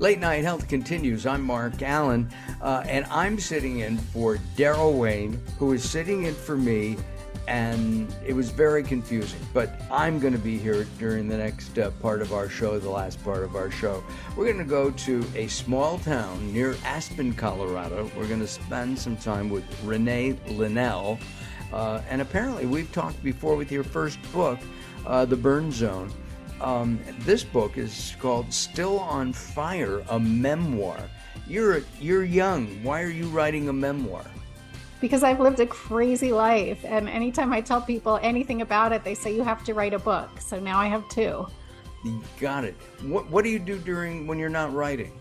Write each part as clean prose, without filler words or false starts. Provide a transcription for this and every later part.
Late Night Health continues. I'm Mark Alyn, and I'm sitting in for Daryl Wayne, who is sitting in for me, and it was very confusing. But I'm going to be here during the next part of our show, the last part of our show. We're going to go to a small town near Aspen, Colorado. We're going to spend some time with Renee Linnell, and apparently we've talked before with your first book, The Burn Zone. This book is called Still on Fire, a memoir. You're young. Why are you writing a memoir? Because I've lived a crazy life. And anytime I tell people anything about it, they say you have to write a book. So now I have two. You got it. What do you do when you're not writing?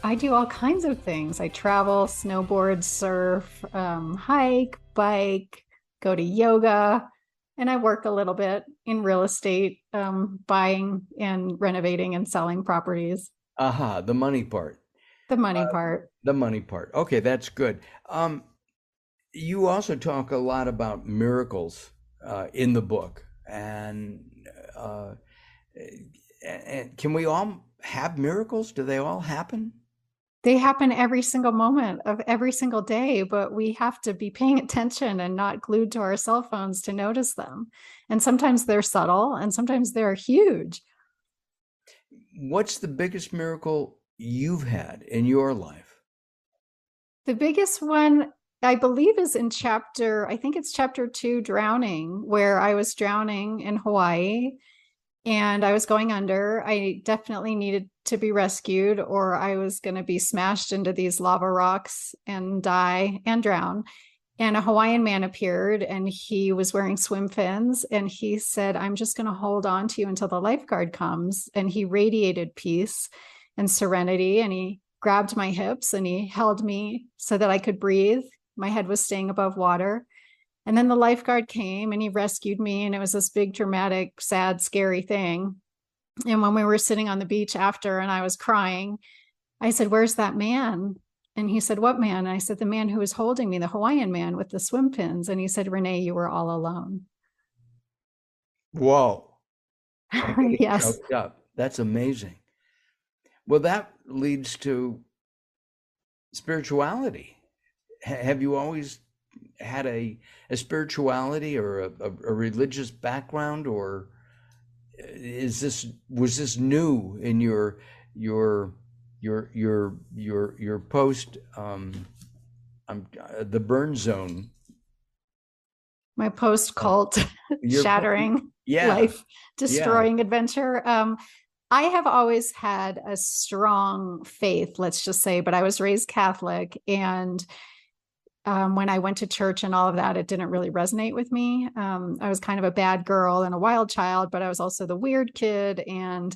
I do all kinds of things. I travel, snowboard, surf, hike, bike, go to yoga. And I work a little bit in real estate, buying and renovating and selling properties. Aha, the money part. The money part. The money part. Okay, that's good. You also talk a lot about miracles in the book. And can we all have miracles? Do they all happen? They happen every single moment of every single day, but we have to be paying attention and not glued to our cell phones to notice them. And sometimes they're subtle and sometimes they're huge. What's the biggest miracle you've had in your life? The biggest one, I believe, is in I think it's chapter 2, drowning, where I was drowning in Hawaii. And I was going under. I definitely needed to be rescued, or I was going to be smashed into these lava rocks and die and drown. And a Hawaiian man appeared, and he was wearing swim fins. And he said, "I'm just going to hold on to you until the lifeguard comes." And he radiated peace and serenity. And he grabbed my hips and he held me so that I could breathe. My head was staying above water. And then the lifeguard came and he rescued me. And it was this big, dramatic, sad, scary thing. And when we were sitting on the beach after and I was crying, I said, "Where's that man?" And he said, "What man?" And I said, "The man who was holding me, the Hawaiian man with the swim fins." And he said, "Renee, you were all alone." Whoa. I'm getting Yes. choked up. That's amazing. Well, that leads to spirituality. Have you always had a spirituality or a religious background, or was this new in your post the burn zone? My post cult shattering, yeah, life destroying adventure. I have always had a strong faith, let's just say, but I was raised Catholic, and when I went to church and all of that, it didn't really resonate with me. I was kind of a bad girl and a wild child, but I was also the weird kid. And,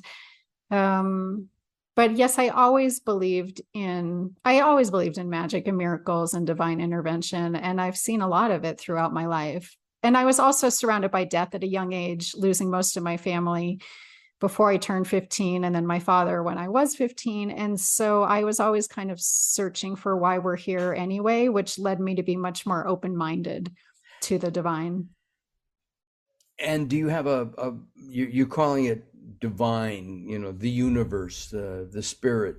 but yes, I always believed in magic and miracles and divine intervention. And I've seen a lot of it throughout my life. And I was also surrounded by death at a young age, losing most of my family before I turned 15, and then my father when I was 15. And so I was always kind of searching for why we're here anyway, which led me to be much more open-minded to the divine. And do you have you're calling it divine, the universe, the spirit.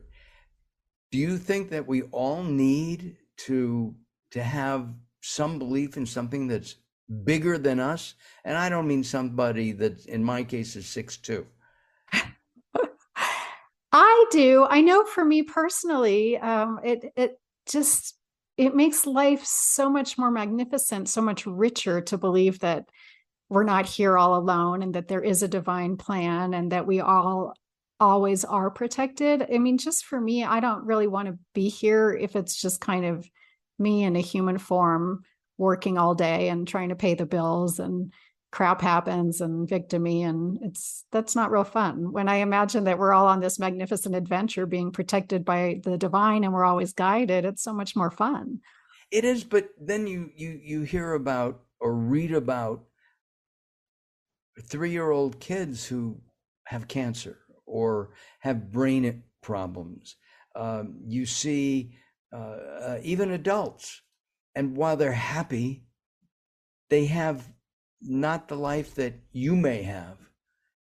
Do you think that we all need to have some belief in something that's bigger than us? And I don't mean somebody that in my case is 6'2". I do. I know for me personally, it makes life so much more magnificent, so much richer to believe that we're not here all alone and that there is a divine plan and that we all always are protected. I mean, just for me, I don't really want to be here if it's just kind of me in a human form working all day and trying to pay the bills and crap happens and victimy, and that's not real fun. When I imagine that we're all on this magnificent adventure being protected by the divine and we're always guided, it's so much more fun. It is, but then you hear about or read about 3-year-old kids who have cancer or have brain problems. You see even adults, and while they're happy, they have not the life that you may have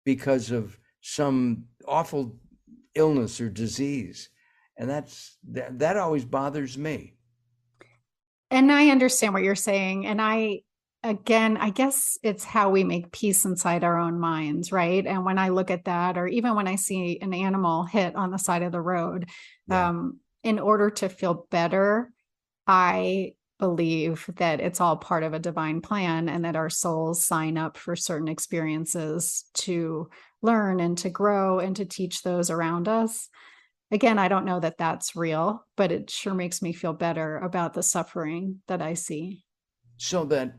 because of some awful illness or disease. And that always bothers me. And I understand what you're saying. And again, I guess it's how we make peace inside our own minds, right? And when I look at that, or even when I see an animal hit on the side of the road, Yeah. in order to feel better, I believe that it's all part of a divine plan and that our souls sign up for certain experiences to learn and to grow and to teach those around us. Again, I don't know that that's real, but it sure makes me feel better about the suffering that I see. So that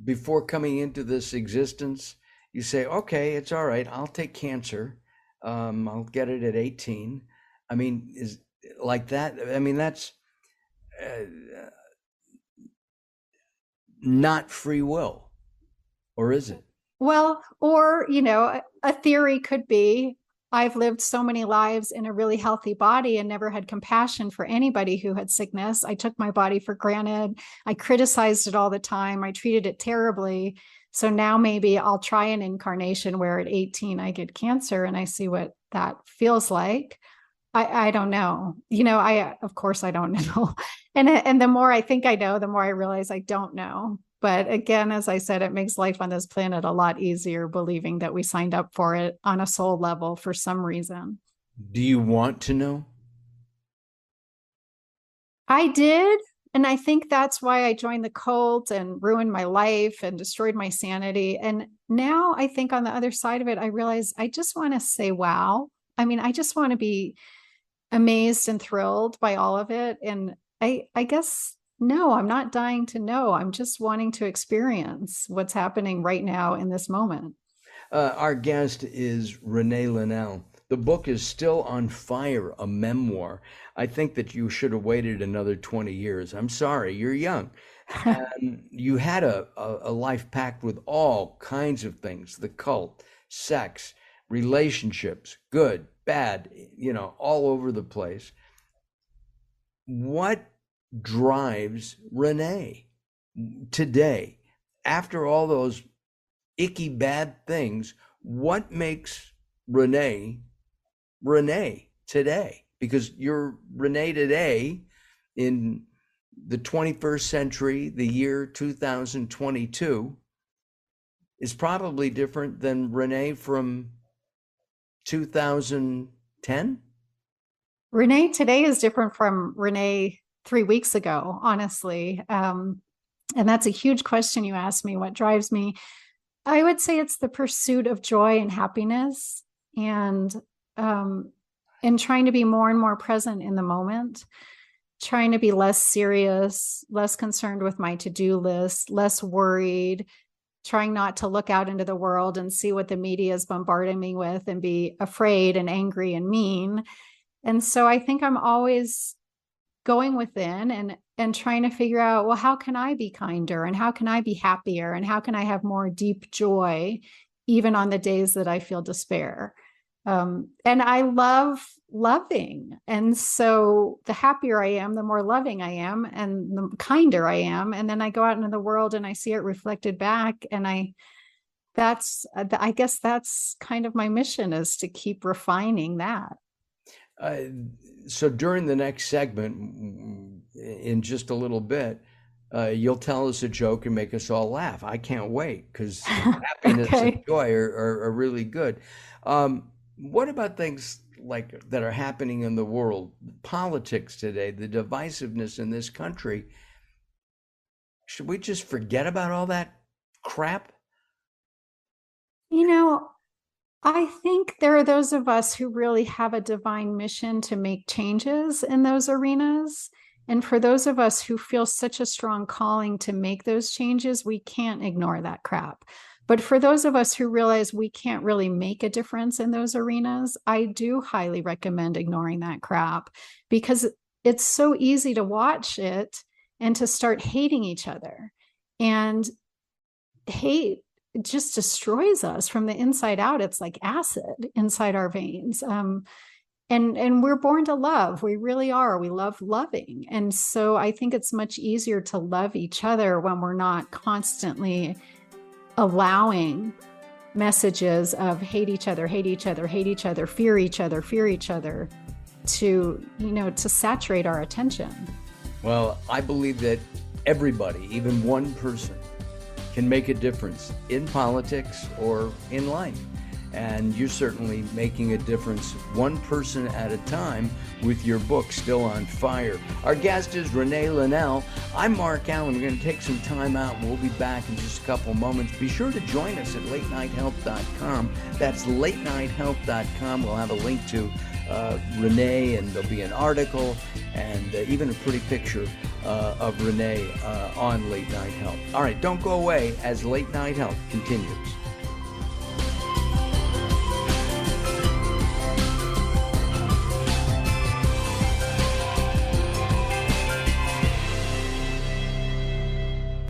before coming into this existence, you say, okay, it's all right. I'll take cancer. I'll get it at 18. I mean, is like that. I mean, that's not free will, or is it? Well, or, a theory could be I've lived so many lives in a really healthy body and never had compassion for anybody who had sickness. I took my body for granted. I criticized it all the time. I treated it terribly. So now maybe I'll try an incarnation where at 18 I get cancer and I see what that feels like. I don't know. Of course I don't know. And the more I think I know, the more I realize I don't know. But again, as I said, it makes life on this planet a lot easier believing that we signed up for it on a soul level for some reason. Do you want to know? I did. And I think that's why I joined the cult and ruined my life and destroyed my sanity. And now I think on the other side of it, I realize I just want to say, wow. I mean, I just want to be amazed and thrilled by all of it. And I guess, no, I'm not dying to know. I'm just wanting to experience what's happening right now in this moment. Our guest is Renee Linnell. The book is still on fire, a memoir. I think that you should have waited another 20 years. I'm sorry, you're young. And you had a life packed with all kinds of things, the cult, sex, relationships, good, bad, all over the place. What drives Renee today? After all those icky bad things, what makes Renee today? Because you're Renee today in the 21st century, the year 2022, is probably different than Renee from 2010? Renee today is different from Renee 3 weeks ago, honestly. And that's a huge question you asked me. What drives me? I would say it's the pursuit of joy and happiness and trying to be more and more present in the moment, trying to be less serious, less concerned with my to-do list, less worried, trying not to look out into the world and see what the media is bombarding me with and be afraid and angry and mean. And so I think I'm always going within and trying to figure out, well, how can I be kinder and how can I be happier and how can I have more deep joy even on the days that I feel despair? And I love loving. And so the happier I am, the more loving I am and the kinder I am. And then I go out into the world and I see it reflected back. And I guess that's kind of my mission, is to keep refining that. So during the next segment, in just a little bit, you'll tell us a joke and make us all laugh. I can't wait, because happiness Okay. and joy are really good. What about things like that are happening in the world, politics today, the divisiveness in this country? Should we just forget about all that crap? I think there are those of us who really have a divine mission to make changes in those arenas. And for those of us who feel such a strong calling to make those changes, we can't ignore that crap. But for those of us who realize we can't really make a difference in those arenas, I do highly recommend ignoring that crap, because it's so easy to watch it and to start hating each other. And hate just destroys us from the inside out. It's like acid inside our veins. And we're born to love. We really are. We love loving. And so I think it's much easier to love each other when we're not constantly allowing messages of hate each other, hate each other, hate each other, fear each other, fear each other, to, to saturate our attention. Well, I believe that everybody, even one person, can make a difference in politics or in life. And you're certainly making a difference one person at a time with your book, Still on Fire. Our guest is Renee Linnell. I'm Mark Alyn. We're going to take some time out. We'll be back in just a couple moments. Be sure to join us at latenighthealth.com. That's latenighthealth.com. We'll have a link to Renee, and there'll be an article and even a pretty picture of Renee on Late Night Health. All right, don't go away as Late Night Health continues.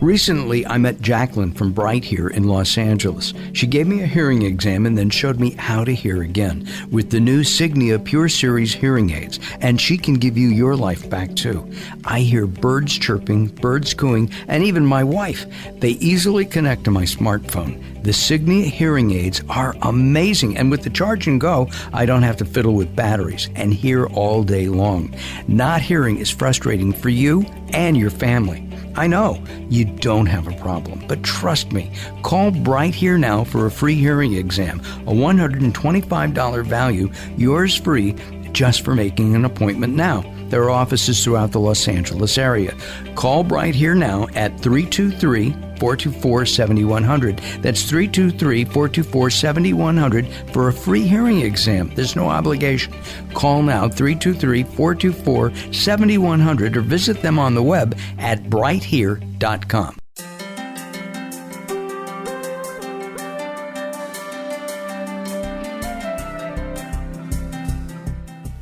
Recently, I met Jacqueline from Bright here in Los Angeles. She gave me a hearing exam and then showed me how to hear again with the new Signia Pure Series hearing aids, and she can give you your life back too. I hear birds chirping, birds cooing, and even my wife. They easily connect to my smartphone. The Signia hearing aids are amazing, and with the charge and go, I don't have to fiddle with batteries and hear all day long. Not hearing is frustrating for you and your family. I know you don't have a problem, but trust me, call Bright Here now for a free hearing exam, a $125 value, yours free, just for making an appointment now. There are offices throughout the Los Angeles area. Call Bright Here now at 323-424-7100. That's 323-424-7100 for a free hearing exam. There's no obligation. Call now, 323-424-7100, or visit them on the web at brighthere.com.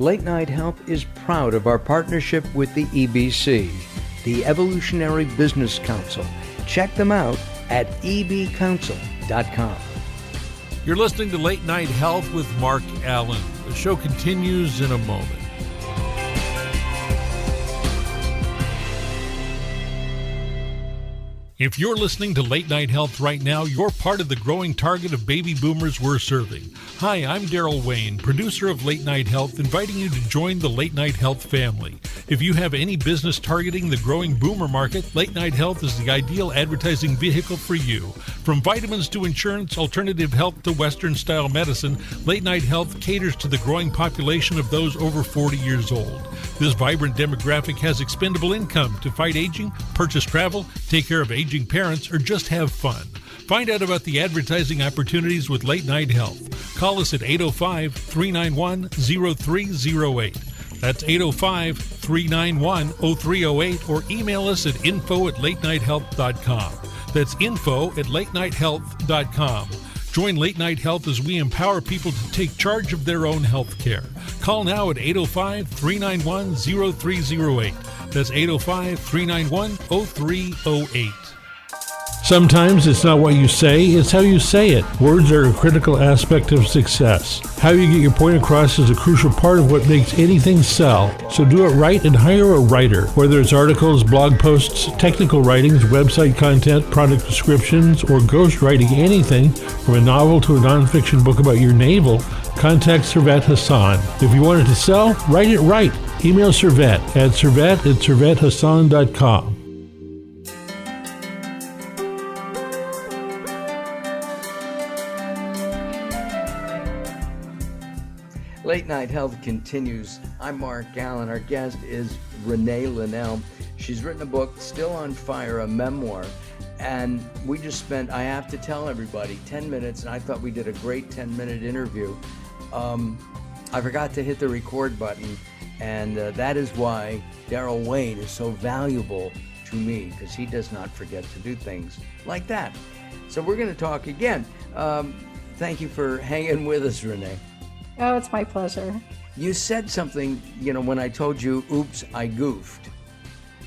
Late Night Health is proud of our partnership with the EBC, the Evolutionary Business Council. Check them out at ebcouncil.com. You're listening to Late Night Health with Mark Alyn. The show continues in a moment. If you're listening to Late Night Health right now, you're part of the growing target of baby boomers we're serving. Hi, I'm Daryl Wayne, producer of Late Night Health, inviting you to join the Late Night Health family. If you have any business targeting the growing boomer market, Late Night Health is the ideal advertising vehicle for you. From vitamins to insurance, alternative health to Western-style medicine, Late Night Health caters to the growing population of those over 40 years old. This vibrant demographic has expendable income to fight aging, purchase travel, take care of aging parents, or just have fun. Find out about the advertising opportunities with Late Night Health. Call us at 805-391-0308. That's 805-391-0308, or email us at info@latenighthealth.com. That's info@latenighthealth.com. Join Late Night Health as we empower people to take charge of their own health care. Call now at 805-391-0308. That's 805-391-0308. Sometimes it's not what you say, it's how you say it. Words are a critical aspect of success. How you get your point across is a crucial part of what makes anything sell. So do it right and hire a writer. Whether it's articles, blog posts, technical writings, website content, product descriptions, or ghostwriting anything from a novel to a nonfiction book about your navel, contact Servet Hassan. If you want it to sell, write it right. Email Servet at servet@servethassan.com. Late Night Health continues. I'm Mark Alyn. Our guest is Renee Linnell. She's written a book, Still on Fire, a memoir. And we just spent, I have to tell everybody, 10 minutes, and I thought we did a great 10-minute interview. I forgot to hit the record button, and that is why Daryl Wayne is so valuable to me, because he does not forget to do things like that. So we're going to talk again. Thank you for hanging with us, Renee. Oh, it's my pleasure. You said something, when I told you, oops, I goofed.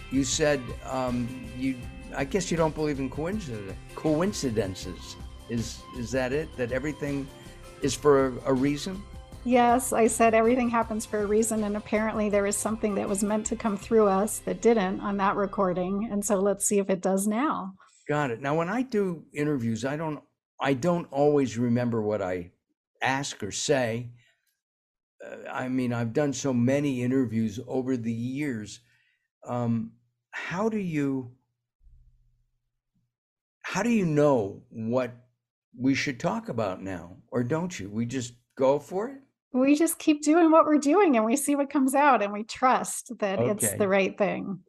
You said, I guess you don't believe in coincidences. Is that it? That everything is for a reason? Yes, I said everything happens for a reason, and apparently there is something that was meant to come through us that didn't on that recording, and so let's see if it does now. Got it. Now, when I do interviews, I don't I don't always remember what I ask or say. I mean, I've done so many interviews over the years. Um, how do you how do you know what we should talk about now, or don't you? We just go for it? We just keep doing what we're doing and we see what comes out and we trust that it's the Okay. right thing.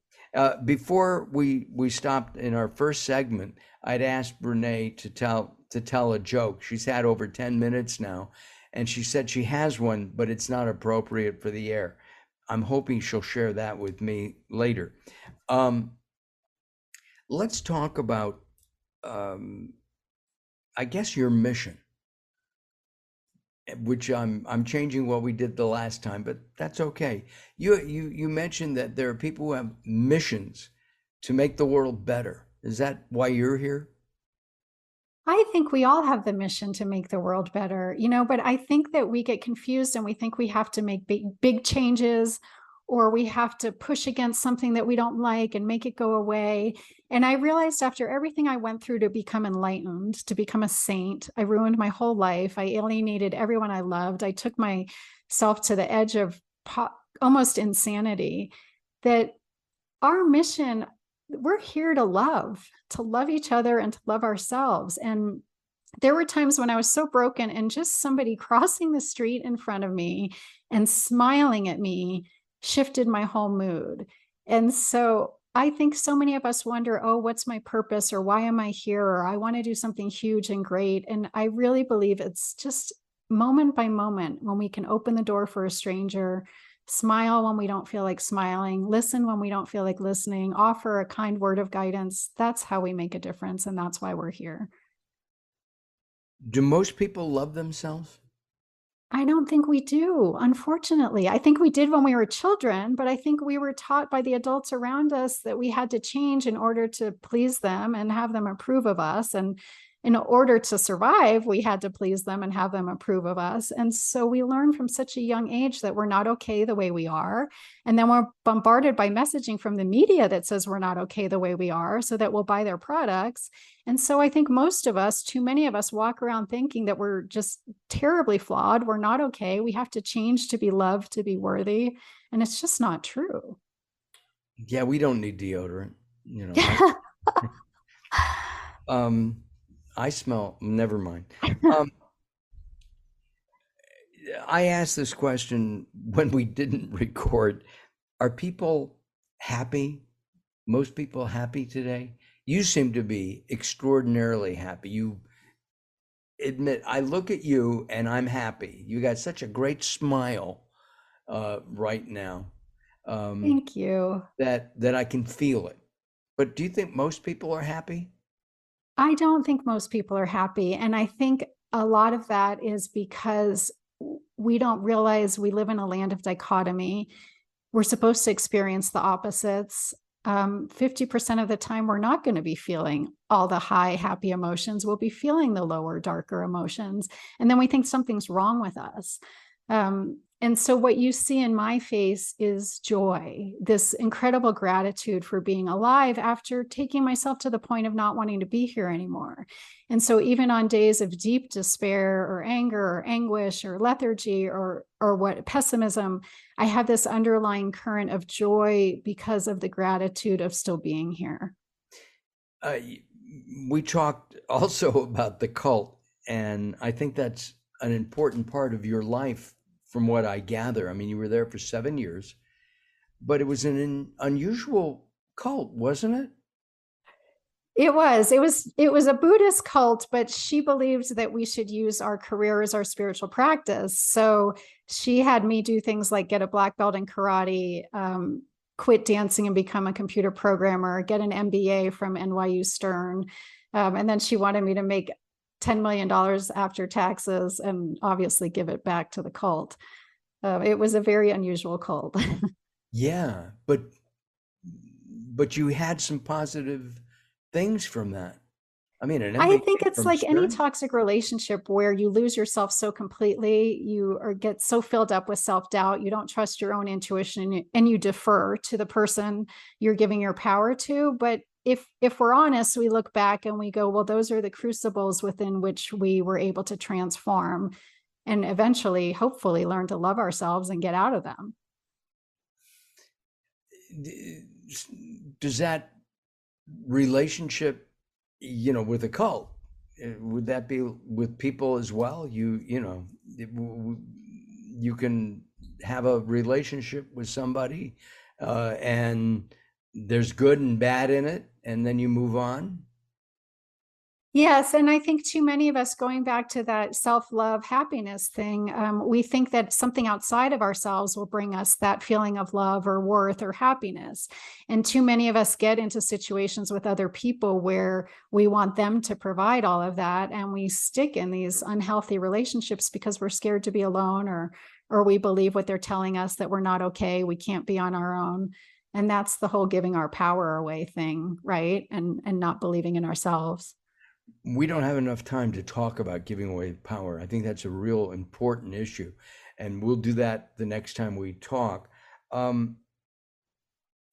Before we stopped in our first segment, I'd asked Renee to tell a joke. She's had over 10 minutes now, and she said she has one, but it's not appropriate for the air. I'm hoping she'll share that with me later. Um, let's talk about, um, I guess, your mission, which I'm changing what we did the last time, but that's okay. You mentioned that there are people who have missions to make the world better. Is that why you're here? I think we all have the mission to make the world better, but I think that we get confused and we think we have to make big changes, or we have to push against something that we don't like and make it go away. And I realized after everything I went through to become enlightened, to become a saint, I ruined my whole life. I alienated everyone I loved. I took myself to the edge of almost insanity. That our mission, we're here to love each other and to love ourselves. And there were times when I was so broken, and just somebody crossing the street in front of me and smiling at me shifted my whole mood. And so I think so many of us wonder, oh, what's my purpose, or why am I here, or I want to do something huge and great. And I really believe it's just moment by moment when we can open the door for a stranger, smile when we don't feel like smiling, listen when we don't feel like listening, offer a kind word of guidance. That's how we make a difference. And that's why we're here. Do most people love themselves? I don't think we do, unfortunately. I think we did when we were children, but I think we were taught by the adults around us that we had to change in order to please them and have them approve of us. And in order to survive, we had to please them and have them approve of us. And so we learn from such a young age that we're not okay the way we are. And then we're bombarded by messaging from the media that says we're not okay the way we are, so that we'll buy their products. And so I think most of us, too many of us, walk around thinking that we're just terribly flawed. We're not okay. We have to change to be loved, to be worthy. And it's just not true. Yeah, we don't need deodorant. Um, I smell, never mind. I asked this question when we didn't record. Are people happy? Most people happy today? You seem to be extraordinarily happy. You admit, I look at you and I'm happy. You got such a great smile right now. Thank you. That I can feel it. But do you think most people are happy? I don't think most people are happy. And I think a lot of that is because we don't realize we live in a land of dichotomy. We're supposed to experience the opposites. 50% of the time, we're not going to be feeling all the high, happy emotions. We'll be feeling the lower, darker emotions. And then we think something's wrong with us. And so what you see in my face is joy, this incredible gratitude for being alive after taking myself to the point of not wanting to be here anymore. And so even on days of deep despair or anger or anguish or lethargy or what pessimism, I have this underlying current of joy because of the gratitude of still being here. We talked also about the cult, and I think that's an important part of your life. From what I gather, I mean, you were there for 7 years, but it was an unusual cult, wasn't it? It was a Buddhist cult, but she believed that we should use our career as our spiritual practice. So she had me do things like get a black belt in karate, quit dancing and become a computer programmer, get an MBA from NYU Stern. And then she wanted me to make $10 million after taxes and obviously give it back to the cult. It was a very unusual cult. Yeah, but you had some positive things from that. I mean, I think it's like any toxic relationship where you lose yourself so completely, you get so filled up with self-doubt, you don't trust your own intuition, and you defer to the person you're giving your power to. But if we're honest, we look back and we go, well, those are the crucibles within which we were able to transform and eventually, hopefully, learn to love ourselves and get out of them. Does that relationship, with a cult, would that be with people as well? You can have a relationship with somebody, and there's good and bad in it, and then you move on. Yes. And I think too many of us, going back to that self-love happiness thing, we think that something outside of ourselves will bring us that feeling of love or worth or happiness. And too many of us get into situations with other people where we want them to provide all of that. And we stick in these unhealthy relationships because we're scared to be alone, or we believe what they're telling us, that we're not okay, we can't be on our own. And that's the whole giving our power away thing, right? And not believing in ourselves. We don't have enough time to talk about giving away power. I think that's a real important issue, and we'll do that the next time we talk.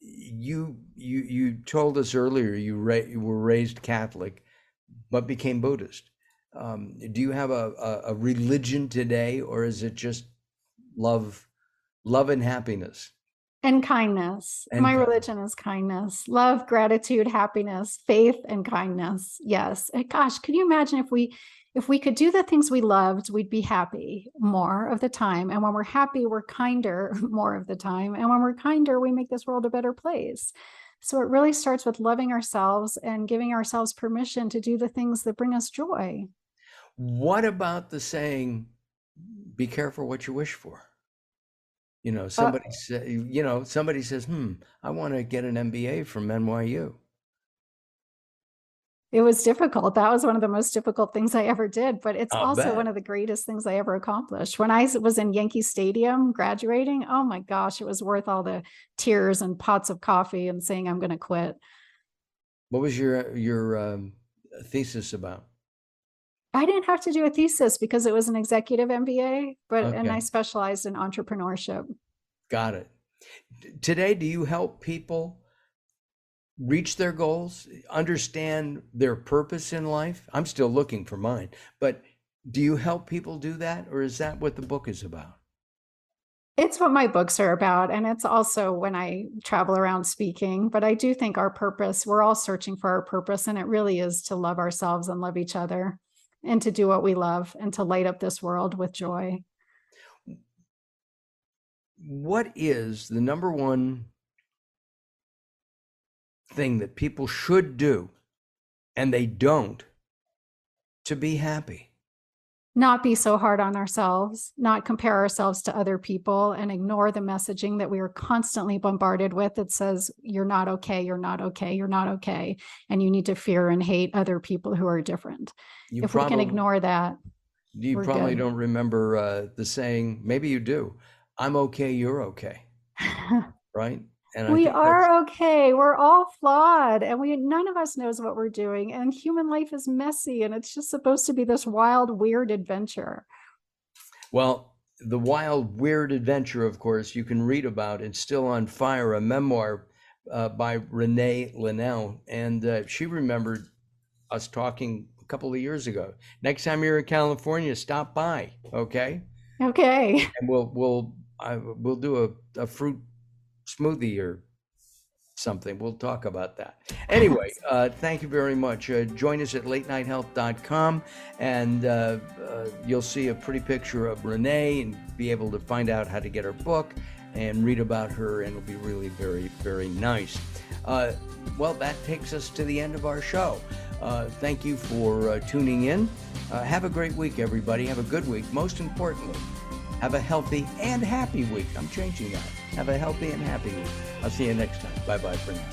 You told us earlier you were raised Catholic, but became Buddhist. Do you have a religion today, or is it just love and happiness? And kindness. My religion is kindness, love, gratitude, happiness, faith, and kindness. Yes. And gosh, can you imagine if we could do the things we loved, we'd be happy more of the time. And when we're happy, we're kinder more of the time. And when we're kinder, we make this world a better place. So it really starts with loving ourselves and giving ourselves permission to do the things that bring us joy. What about the saying, be careful what you wish for? Somebody says, I want to get an MBA from NYU. It was difficult. That was one of the most difficult things I ever did, but it's I'll also bet. one of the greatest things I ever accomplished. When I was in Yankee Stadium graduating, oh my gosh, it was worth all the tears and pots of coffee and saying I'm going to quit. What was your thesis about? I didn't have to do a thesis because it was an executive MBA, and Okay. I specialized in entrepreneurship. Got it. Today, do you help people reach their goals, understand their purpose in life? I'm still looking for mine, but do you help people do that, or is that what the book is about? It's what my books are about, and it's also when I travel around speaking. But I do think our purpose, we're all searching for our purpose, and it really is to love ourselves and love each other, and to do what we love, and to light up this world with joy. What is the number one thing that people should do, and they don't, to be happy? Not be so hard on ourselves, not compare ourselves to other people, and ignore the messaging that we are constantly bombarded with that says, you're not okay, you're not okay, you're not okay. And you need to fear and hate other people who are different. We can ignore that, you probably don't remember the saying, maybe you do, I'm okay, you're okay. Right? And we are okay. We're all flawed, and none of us knows what we're doing. And human life is messy, and it's just supposed to be this wild, weird adventure. Well, the wild, weird adventure, of course, you can read about in Still on Fire, a memoir by Renee Linnell. And she remembered us talking a couple of years ago. Next time you're in California, stop by, okay? Okay. And we'll do a fruit smoothie or something. We'll talk about that. Anyway, thank you very much. Join us at latenighthealth.com, and you'll see a pretty picture of Renee and be able to find out how to get her book and read about her, and it'll be really very, very nice. Well, that takes us to the end of our show. Thank you for tuning in. Have a great week, everybody. Have a good week. Most importantly, have a healthy and happy week. I'm changing that. Have a healthy and happy week. I'll see you next time. Bye-bye for now.